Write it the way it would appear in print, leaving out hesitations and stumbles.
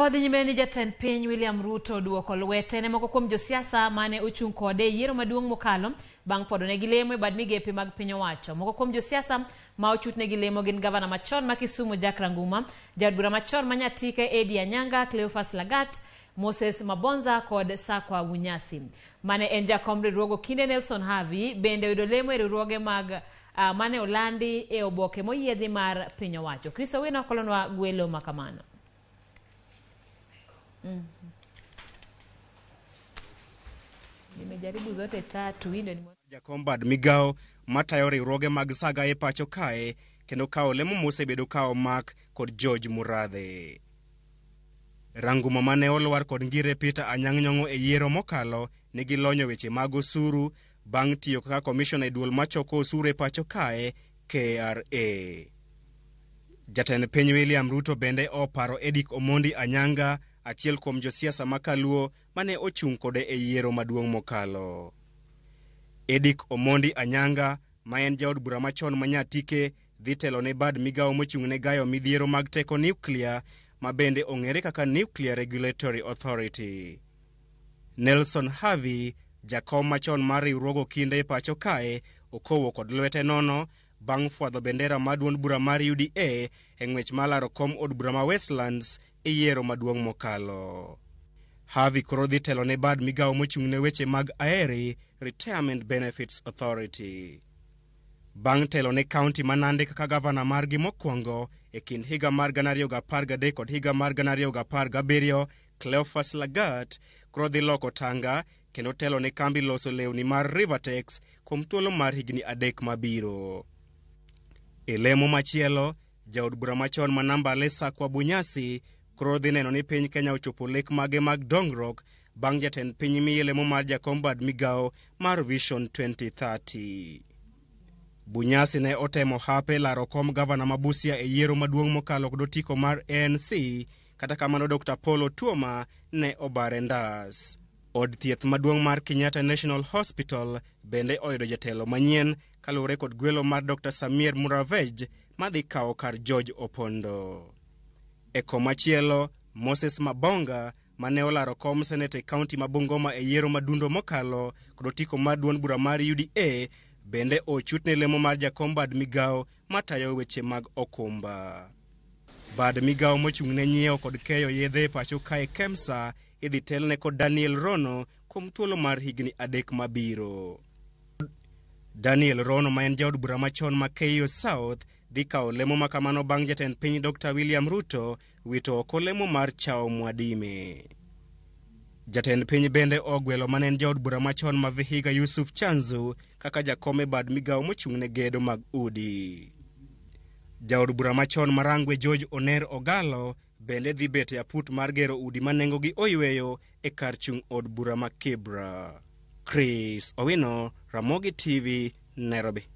Odhi nyime ni jatend piny William Ruto duoko lwete ne moko kuom josiasa mane ochung' kode yiero maduong' mokalo bang' podonegi lemo e bad migepe mag piny owacho. Moko kuom josiasa ma ochutnegi lemo gin gavana machon ma Kisumu Jack Ranguma, jaod bura machon ma Nyatike Edi Anyanga, Cleophas Lagat, Moses Mabonza kod Sakwa Wunyasi. Mane en jakom riwruoge kinde Nelson Havi bende oyudo lemo e riwruoge mag mane olandi e oboke moyiedhi mar piny owacho. Kristo Wino kolonwa gwelo makamano. Nimejaribu zote tatu hilo ni jakom bad migao matayo riwruoge mag saga e pacho kae kendo kao lemo mosebedo kao mak kod George Murathe. Ranguma mane olwar kod ngire Peter Anyang' Nyong'o e yiero mokalo nigi lonyo weche mag osuru bang' tiyo kaka komishona e duol machoko osuru e pacho kae KRA. Jatend piny William Ruto bende oparo Edik Omondi Anyanga, achiel kuom josiasa makaluo mane ochung' kode e yiero maduong' mokalo. Edik Omondi Anyanga, ma en jaod bura machon ma Nyatike, dhi telo ne bad migao mochung' ne gayo midhiero mag teko nuclear ma bende ong'ere kaka Nuclear Regulatory Authority. Nelson Havi, jakom machon mar riwruoge kinde e pacho kae, okowo kod lwete nono bang' fwadho bendera mar duond bura mar UDA e ng'wech mar laro kom od bura ma Westlands e yiero maduong' mokalo. Havi koro dhi telo ne bad migao mochung' ne weche mag Aeri Retirement Benefits Authority. Bang' telo ne kaunti manande kaka gavana margi mokwongo e kind higa mar 2013 kod higa mar 2017, Cleophas Lagat koro dhi loko tanga kendo telo ne kambi loso lewni mar Rivertex kuom thuolo mar higni 3 mabiro. E lemo machielo, jaod bura machon ma Nambale Sakwa Wunyasi koro dhi neno ni piny Kenya ochopo lek mage mag dongruok bang' jatend piny miye lemo mar jakom bad migao mar Vision 2030. Wunyasi ne otemo hape laro kom gavana ma Busia e yiero maduong' mokalo kod otiko mar ANC, kata kamano Dr. Paul Otuoma ne obare ndas. Od thieth maduong' mar Kenyatta National Hospital bende oyudo jatelo manyien kaluwore kod gwelo mar Dr. Samir Muravej madhi kawo kar George Opondo. E komachielo, Moses Mabonga mane olaro kom senete kaunti ma Bungoma e yiero madundo mokalo kod otiko mar duond bura mar UDA bende ochutne lemo mar jakom bad migao matayo weche mag okumba. Bad migao mochung' ne nyiewo kod keyo yedhe pacho kae KEMSA idhi telne kod Daniel Rono kuom thuolo mar higni 3 mabiro. Daniel Rono ma en jaod bura machon ma Keyo South dhi kawo lemo makamano bang' jatend piny Dr. William Ruto wito oko lemo mar Chao Mwadime. Jatend piny bende ogwelo ma en jaod bura machon ma Vihiga Yusuf Chanzu kaka jakome bad migao mochung' ne gedo mag udi. Jaod bura machon marangwe George Oner Ogalo bende dhi bet e aput mar gero udi manengo gi oyweyo e kar chung' od bura ma Kibra. Chris Owino, Ramogi TV, Nairobi.